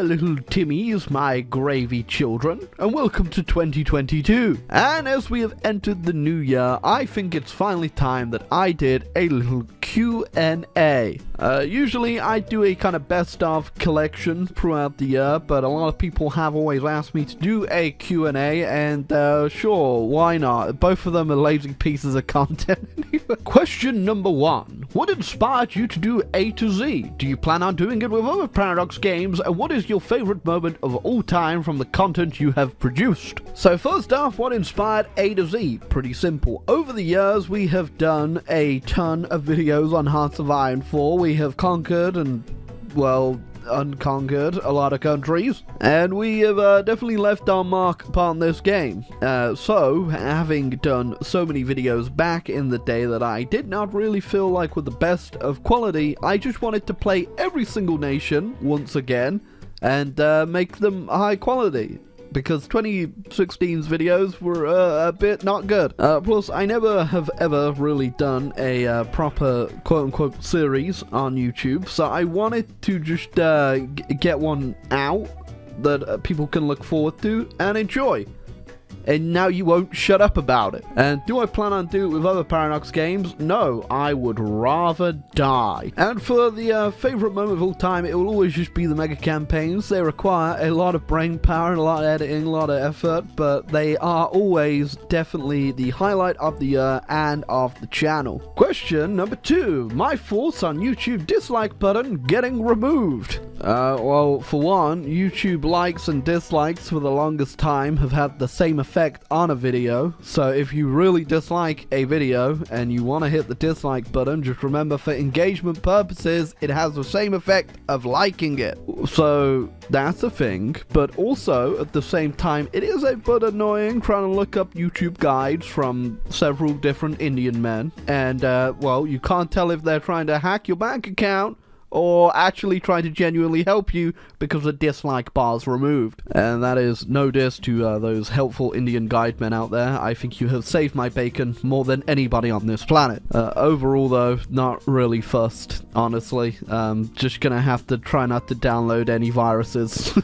little Timmies, my gravy children, and welcome to 2022. And as we have entered the new year, I think it's finally time that I did a little Q&A. Usually I do a kind of best of collection throughout the year, but a lot of people have always asked me to do a Q&A, and sure, why not? Both of them are lazy pieces of content. Question number 1. What inspired you to do A to Z? Do you plan on doing it with other Paradox games, and what is your favorite moment of all time from the content you have produced? So first off, what inspired A to Z? Pretty simple. Over the years, we have done a ton of videos on Hearts of Iron 4. We have conquered and, well, unconquered a lot of countries, and we have definitely left our mark upon this game. So, having done so many videos back in the day that I did not really feel like were the best of quality, I just wanted to play every single nation once again and make them high quality, because 2016's videos were a bit not good. Plus, I never have ever really done a proper quote-unquote series on YouTube, so I wanted to just get one out that people can look forward to and enjoy. And now you won't shut up about it. And do I plan on doing it with other Paradox games? No, I would rather die. And for the favorite moment of all time, it will always just be the mega campaigns. They require a lot of brain power and a lot of editing, a lot of effort, but they are always definitely the highlight of the year and of the channel. Question number 2. My thoughts on YouTube dislike button getting removed. Well, for one, YouTube likes and dislikes for the longest time have had the same effect on a video. So if you really dislike a video and you want to hit the dislike button, just remember, for engagement purposes, it has the same effect of liking it. So that's a thing, but also at the same time, it is a bit annoying trying to look up YouTube guides from several different Indian men, and well, you can't tell if they're trying to hack your bank account or actually try to genuinely help you because the dislike bar's removed. And that is no diss to those helpful Indian guide men out there. I think you have saved my bacon more than anybody on this planet. Overall though, not really fussed, honestly. Just gonna have to try not to download any viruses.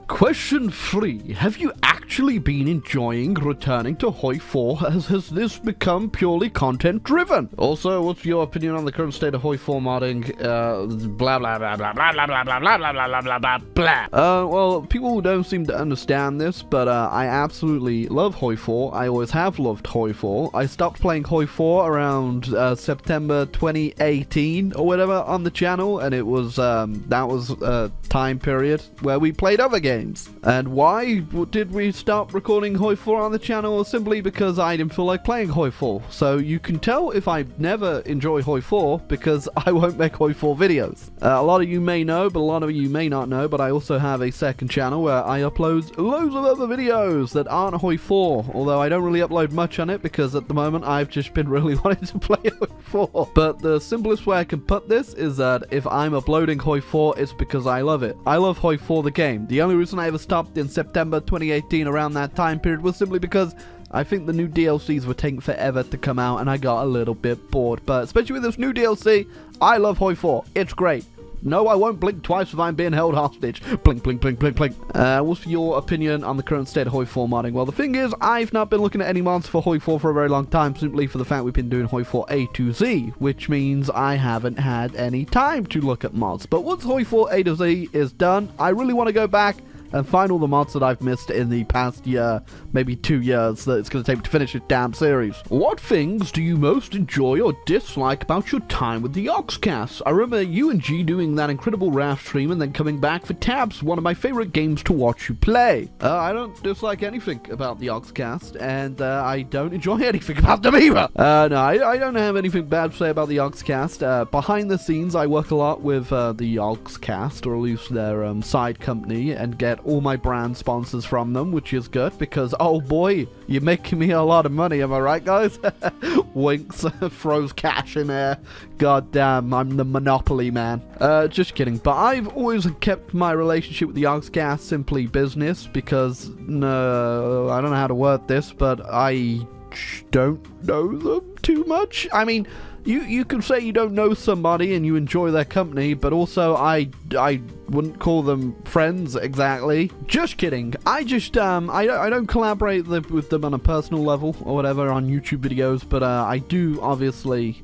Question 3. Have you actually been enjoying returning to Hoi 4, as has this become purely content driven? Also, what's your opinion on the current state of Hoi 4 modding? Blah blah blah blah blah blah blah blah blah blah blah blah blah blah. Well, people don't seem to understand this, but I absolutely love Hoi 4. I always have loved Hoi 4. I stopped playing Hoi 4 around September 2018 or whatever on the channel, and it was that was a time period where we played other games. And why did we stop recording Hoi 4 on the channel? Simply because I didn't feel like playing Hoi 4. So you can tell if I never enjoy Hoi 4 because I won't make Hoi 4 videos. A lot of you may know, but a lot of you may not know, but I also have a second channel where I upload loads of other videos that aren't Hoi 4, although I don't really upload much on it because at the moment I've just been really wanting to play Hoi 4. But the simplest way I can put this is that if I'm uploading Hoi 4, it's because I love it. I love Hoi 4 the game. The only reason I ever stopped in September 2018 around that time period was simply because I think the new DLCs were taking forever to come out and I got a little bit bored. But especially with this new DLC, I love Hoi 4. It's great. No, I won't blink twice if I'm being held hostage. Blink, blink, blink, blink, blink. What's your opinion on the current state of Hoi 4 modding? Well, the thing is, I've not been looking at any mods for Hoi 4 for a very long time, simply for the fact we've been doing Hoi 4 A to Z, which means I haven't had any time to look at mods. But once Hoi 4 A to Z is done, I really want to go back and find all the mods that I've missed in the past year, maybe 2 years, that it's going to take me to finish this damn series. What things do you most enjoy or dislike about your time with the Oxcast? I remember you and G doing that incredible raft stream and then coming back for Tabs, one of my favorite games to watch you play. I don't dislike anything about the Oxcast, and I don't enjoy anything about them either. No, I don't have anything bad to say about the Oxcast. Behind the scenes, I work a lot with the Oxcast, or at least their side company, and get all my brand sponsors from them, which is good because, oh boy, you're making me a lot of money, am I right, guys? Winks, throws cash in there. God damn, I'm the monopoly man. Just kidding, but I've always kept my relationship with the Oxcast simply business because, no, I don't know how to word this, but I don't know them too much. I mean, you can say you don't know somebody and you enjoy their company, but also I wouldn't call them friends exactly. Just kidding. I don't collaborate with them on a personal level or whatever on YouTube videos, but I do obviously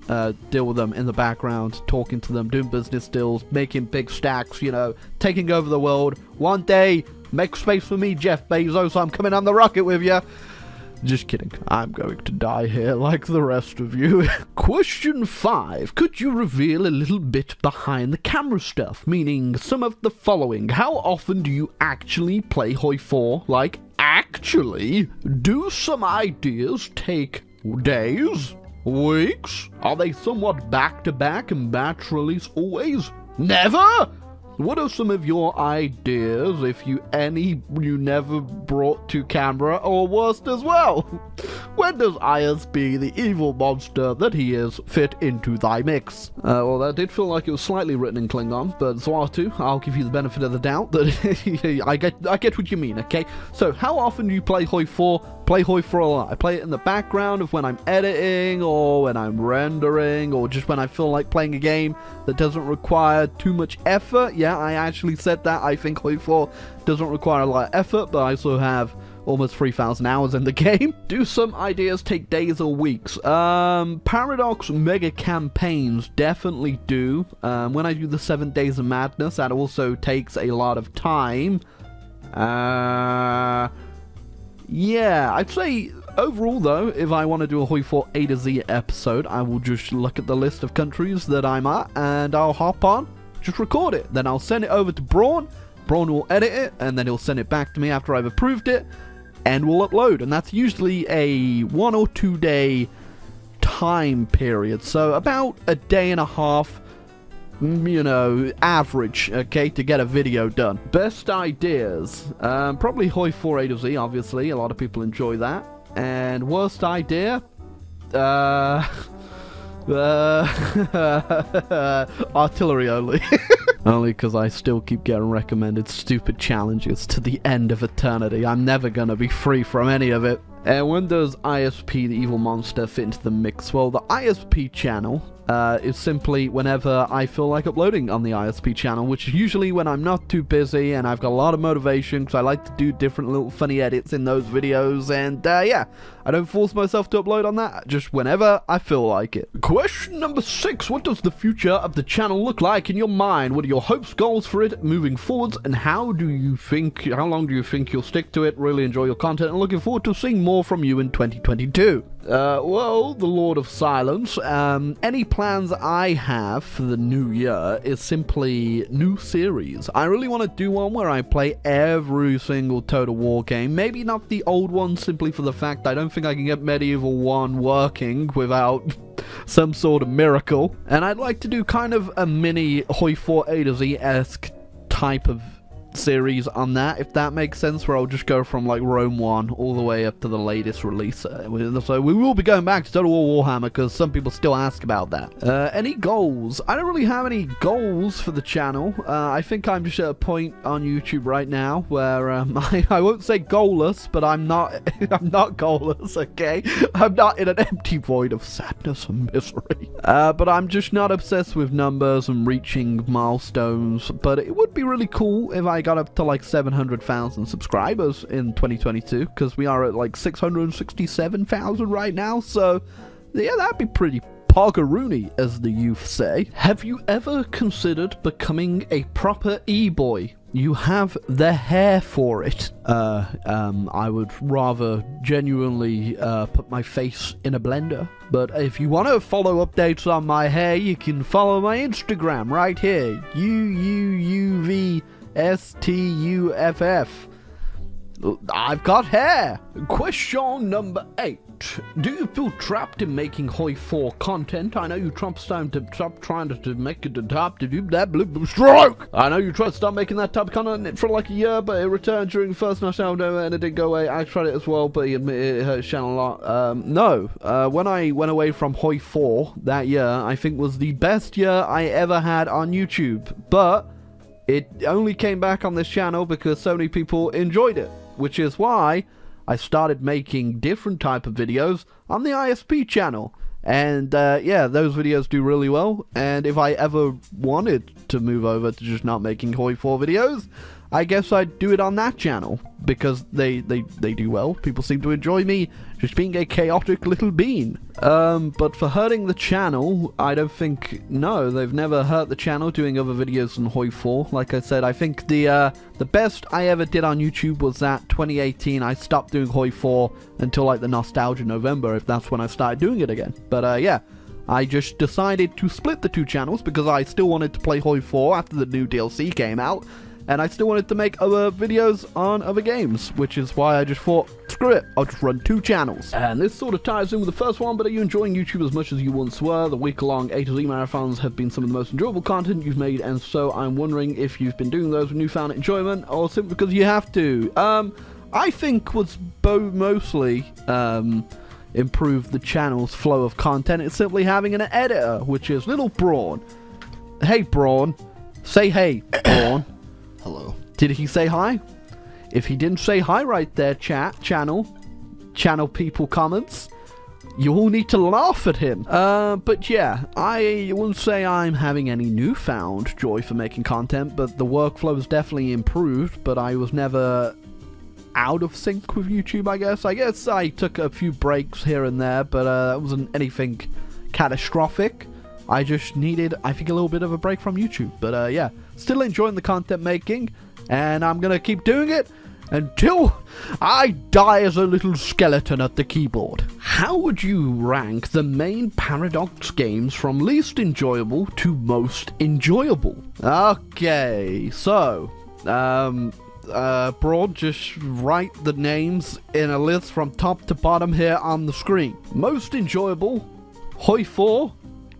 deal with them in the background, talking to them, doing business deals, making big stacks, you know, taking over the world. One day, make space for me, Jeff Bezos. I'm coming on the rocket with you. Just kidding. I'm going to die here like the rest of you. Question 5. Could you reveal a little bit behind the camera stuff? Meaning some of the following. How often do you actually play Hoi 4? Like, actually? Do some ideas take days? Weeks? Are they somewhat back-to-back and batch release always? Never? What are some of your ideas, if you never brought to camera, or worst as well? When does ISP, the evil monster that he is, fit into thy mix? Well, that did feel like it was slightly written in Klingon, but Zwatu, I'll give you the benefit of the doubt that I get what you mean, okay? So, how often do you play Hoi 4? Play Hoi 4 a lot. I play it in the background of when I'm editing, or when I'm rendering, or just when I feel like playing a game that doesn't require too much effort. Yeah, I actually said that. I think Hoi 4 doesn't require a lot of effort, but I also have almost 3,000 hours in the game. Do some ideas take days or weeks? Paradox mega campaigns definitely do. When I do the 7 Days of Madness, that also takes a lot of time. Yeah, I'd say overall though, if I want to do a Hoi 4 A to Z episode, I will just look at the list of countries that I'm at, and I'll hop on, just record it. Then I'll send it over to Braun. Braun will edit it, and then he'll send it back to me after I've approved it, and we'll upload. And that's usually a 1 or 2 day time period, so about a day and a half, you know, average, okay, to get a video done. Best ideas, probably Hoi 4 A to Z, obviously, a lot of people enjoy that. And worst idea, artillery only. Only because I still keep getting recommended stupid challenges to the end of eternity. I'm never gonna be free from any of it. And when does ISP, the evil monster, fit into the mix? Well, the ISP channel is simply whenever I feel like uploading on the ISP channel, which is usually when I'm not too busy and I've got a lot of motivation, because I like to do different little funny edits in those videos, and yeah, I don't force myself to upload on that, just whenever I feel like it. Question number 6. What does the future of the channel look like in your mind? What are your hopes, goals for it moving forwards, and how long do you think you'll stick to it? Really enjoy your content and looking forward to seeing more from you in 2022. Well, the Lord of Silence, any plans I have for the new year is simply new series. I really want to do one where I play every single Total War game, maybe not the old one, simply for the fact I don't think I can get Medieval 1 working without some sort of miracle. And I'd like to do kind of a mini Hoi 4 A to Z-esque type of series on that, if that makes sense, where I'll just go from like Rome 1 all the way up to the latest release. So we will be going back to Total War Warhammer, because some people still ask about that. Any goals? I don't really have any goals for the channel. I think I'm just at a point on YouTube right now where I won't say goalless, but I'm not goalless, okay? I'm not in an empty void of sadness and misery. But I'm just not obsessed with numbers and reaching milestones, but it would be really cool if I got up to like 700,000 subscribers in 2022, because we are at like 667,000 right now, so yeah, that'd be pretty poggeroony, as the youth say. Have you ever considered becoming a proper e-boy? You have the hair for it. I would rather genuinely put my face in a blender. But if you want to follow updates on my hair, you can follow my Instagram right here. UUUVSTUFF. I've got hair. Question number 8. Do you feel trapped in making Hoi 4 content? I know you time to stop trying to make it the top to do that blue stroke. I know you tried to stop making that type of content for like a year, but it returned during the first national demo and it didn't go away. I tried it as well, but he admitted it hurt his channel a lot. No, when I went away from Hoi 4 that year, I think was the best year I ever had on YouTube, but it only came back on this channel because so many people enjoyed it, which is why I started making different type of videos on the ISP channel. And yeah, those videos do really well. And if I ever wanted to move over to just not making Hoi 4 videos, I guess I'd do it on that channel, because they do well. People seem to enjoy me just being a chaotic little bean. But for hurting the channel, I don't think, no, they've never hurt the channel doing other videos than Hoi 4. Like I said, I think the best I ever did on YouTube was that 2018. I stopped doing Hoi 4 until like the Nostalgia November, if that's when I started doing it again. But yeah, I just decided to split the two channels because I still wanted to play Hoi 4 after the new DLC came out. And I still wanted to make other videos on other games, which is why I just thought, screw it, I'll just run two channels. And this sort of ties in with the first one, but are you enjoying YouTube as much as you once were? The week-long A to Z marathons have been some of the most enjoyable content you've made, and so I'm wondering if you've been doing those with newfound enjoyment, or simply because you have to. I think what's mostly improved the channel's flow of content is simply having an editor, which is little Braun. Hey, Braun. Say hey, Braun. Hello. Did he say hi? If he didn't say hi right there, channel people comments, you all need to laugh at him. But yeah, I wouldn't say I'm having any newfound joy for making content, but the workflow has definitely improved, but I was never out of sync with YouTube, I guess. I guess I took a few breaks here and there, but it wasn't anything catastrophic. I just needed, I think, a little bit of a break from YouTube. But yeah, still enjoying the content making, and I'm gonna keep doing it until I die as a little skeleton at the keyboard. How would you rank the main Paradox games from least enjoyable to most enjoyable? Okay, so, Broad, just write the names in a list from top to bottom here on the screen. Most enjoyable, Hoi 4,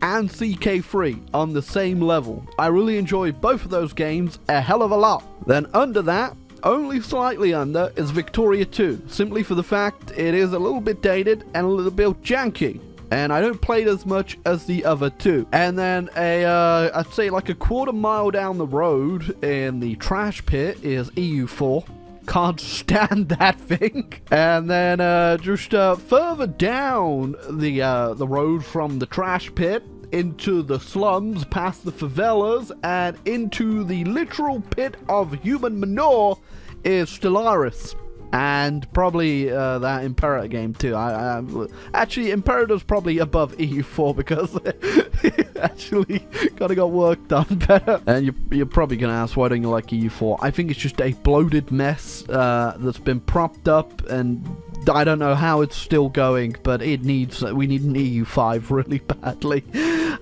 and CK3 on the same level. I really enjoyed both of those games a hell of a lot. Then under that, only slightly under, is Victoria 2, simply for the fact it is a little bit dated and a little bit janky, and I don't play it as much as the other two. And then I'd say like a quarter mile down the road in the trash pit is EU4. Can't stand that thing. And then just further down the road from the trash pit into the slums, past the favelas, and into the literal pit of human manure is Stellaris. And probably that Imperator game too. Actually, Imperator's probably above EU4 because it actually kind of got work done better. And you're probably going to ask, why don't you like EU4? I think it's just a bloated mess that's been propped up, and I don't know how it's still going, but we need an EU5 really badly.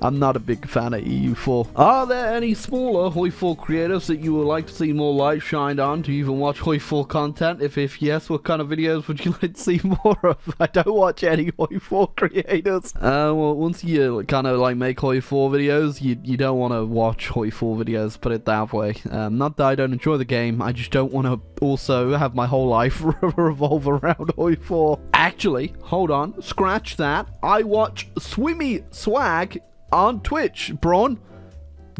I'm not a big fan of EU4. Are there any smaller Hoi 4 creators that you would like to see more light shined on? Do you even watch Hoi 4 content? If yes, what kind of videos would you like to see more of? I don't watch any Hoi 4 creators. Well, once you kind of like make Hoi 4 videos, you don't want to watch Hoi 4 videos, put it that way. Not that I don't enjoy the game, I just don't want to also have my whole life revolve around Hoi 4. Actually, hold on, scratch that. I watch Swimmy Swag on Twitch, Braun.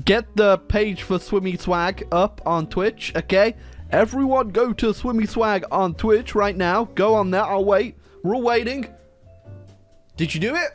Get the page for Swimmy Swag up on Twitch, okay? Everyone go to Swimmy Swag on Twitch right now. Go on there, I'll wait. We're all waiting. Did you do it?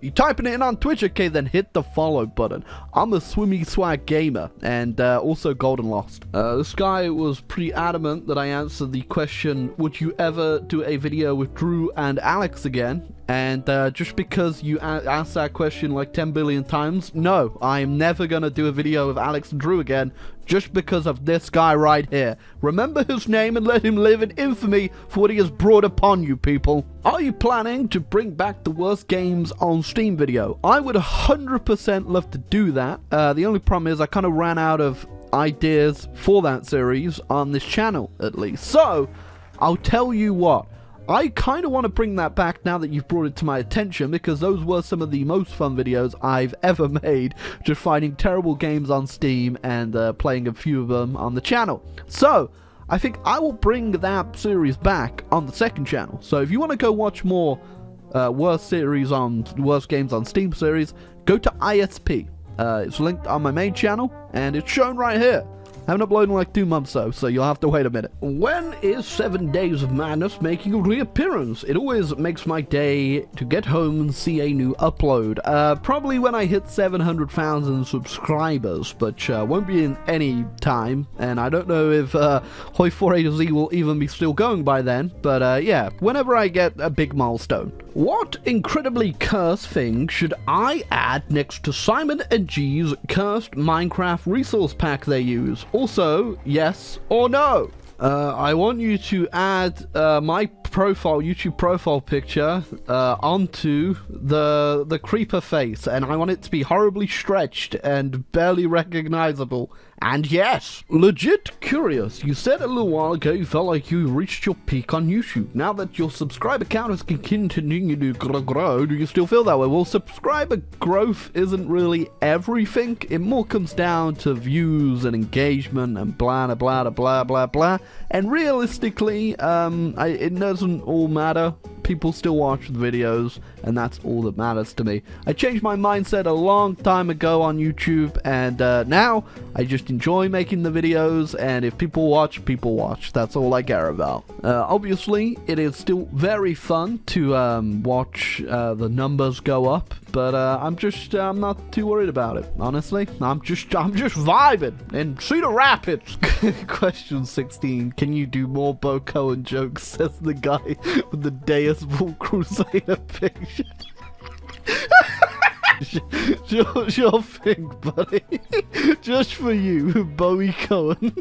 You typing it in on Twitch? Okay, then hit the follow button. I'm a Swimmy Swag gamer, and also Golden Lost. This guy was pretty adamant that I answered the question, would you ever do a video with Drew and Alex again? And just because you asked that question like 10 billion times, no, I am never going to do a video with Alex and Drew again, just because of this guy right here. Remember his name and let him live in infamy for what he has brought upon you, people. Are you planning to bring back the worst games on Steam video? I would 100% love to do that. The only problem is I kind of ran out of ideas for that series on this channel, at least. So, I'll tell you what. I kind of want to bring that back now that you've brought it to my attention, because those were some of the most fun videos I've ever made, just finding terrible games on Steam and playing a few of them on the channel. So, I think I will bring that series back on the second channel. So if you want to go watch more worst games on Steam series, go to ISP. It's linked on my main channel, and it's shown right here. Haven't uploaded in like 2 months though, so you'll have to wait a minute. When is 7 Days of Madness making a reappearance? It always makes my day to get home and see a new upload. Probably when I hit 700,000 subscribers, but won't be in any time, and I don't know if Hoi4A to Z will even be still going by then, but yeah, whenever I get a big milestone. What incredibly cursed thing should I add next to Simon and G's cursed Minecraft resource pack they use? Also, yes or no? I want you to add my YouTube profile picture onto the Creeper Face, and I want it to be horribly stretched and barely recognizable. And yes, legit curious, you said a little while ago you felt like you reached your peak on YouTube. Now that your subscriber count is continuing to grow, do you still feel that way? Well, subscriber growth isn't really everything. It more comes down to views and engagement and blah blah blah blah blah. And realistically, it doesn't all matter. People still watch the videos, and that's all that matters to me. I changed my mindset a long time ago on YouTube, and now I just enjoy making the videos, and if people watch, people watch. That's all I care about. Obviously, it is still very fun to watch the numbers go up, but I'm not too worried about it, honestly. I'm just vibing in Cedar Rapids. Question 16. Can you do more Boko jokes? Says the guy with the Deus Bull Crusader picture. Sure thing, buddy. Just for you, Bowie Cohen.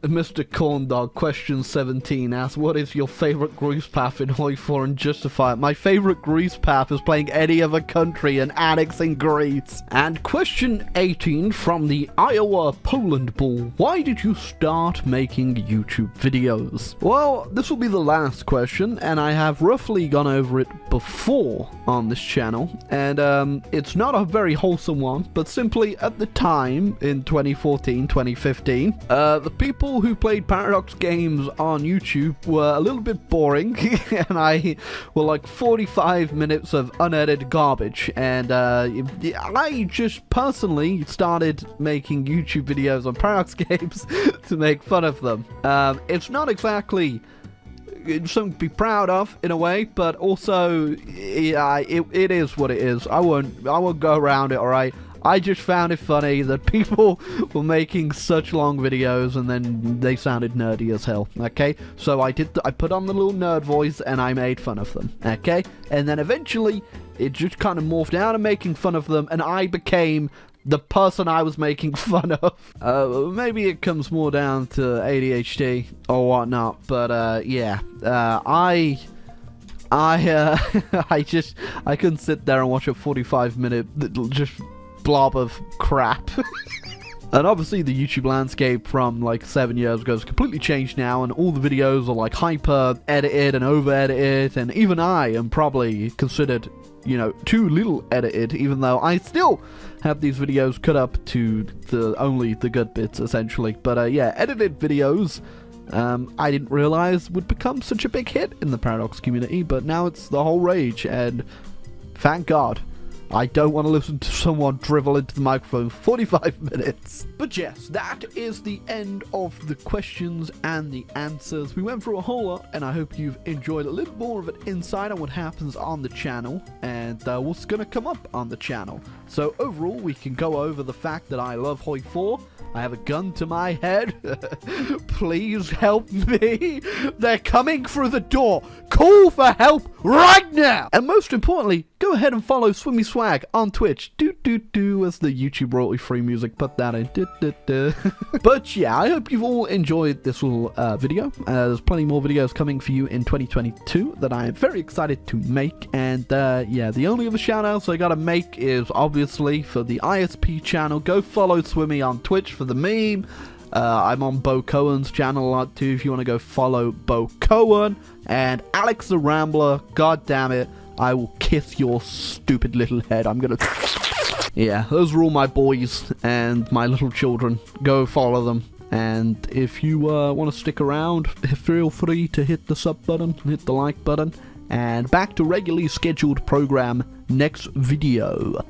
Mr. Corndog, question 17 asks, what is your favorite grease path in Hoi4 and justify it? My favorite grease path is playing any other country and annexing Greece. And question 18 from the Iowa Poland Bull, why did you start making YouTube videos? Well, this will be the last question, and I have roughly gone over it before on this channel, and it's not a very wholesome one, but simply at the time in 2014, 2015, the people who played Paradox games on YouTube were a little bit boring, and I were like 45 minutes of unedited garbage, and I just personally started making YouTube videos on Paradox games to make fun of them. It's not exactly something to be proud of in a way, but also it is what it is. I won't go around it. All right, I just found it funny that people were making such long videos and then they sounded nerdy as hell. Okay, so I put on the little nerd voice and I made fun of them. Okay, and then eventually it just kind of morphed out of making fun of them, and I became the person I was making fun of. Maybe it comes more down to ADHD or whatnot, but yeah, I couldn't sit there and watch a 45-minute just blob of crap. And obviously the YouTube landscape from like 7 years ago has completely changed now, and all the videos are like hyper edited and over edited, and even I am probably considered, you know, too little edited, even though I still have these videos cut up to only the good bits essentially. But yeah, edited videos I didn't realize would become such a big hit in the Paradox community, but now it's the whole rage, and thank God. I don't want to listen to someone drivel into the microphone for 45 minutes. But yes, that is the end of the questions and the answers. We went through a whole lot, and I hope you've enjoyed a little more of an insight on what happens on the channel and what's going to come up on the channel. So overall, we can go over the fact that I love Hoi4. I have a gun to my head. Please help me. They're coming through the door. Call for help right now. And most importantly, go ahead and follow Swimmy Swag on Twitch. As the YouTube royalty-free music. Put that in. But yeah, I hope you've all enjoyed this little video. There's plenty more videos coming for you in 2022 that I am very excited to make. And yeah, the only other shout-outs I gotta make is obviously for the ISP channel. Go follow Swimmy on Twitch for the meme. I'm on Bo Cohen's channel a lot too if you want to go follow Bo Cohen. And Alex the Rambler, god damn it, I will kiss your stupid little head. I'm gonna... Yeah, those are all my boys and my little children. Go follow them. And if you want to stick around, feel free to hit the sub button, hit the like button, and back to regularly scheduled program next video.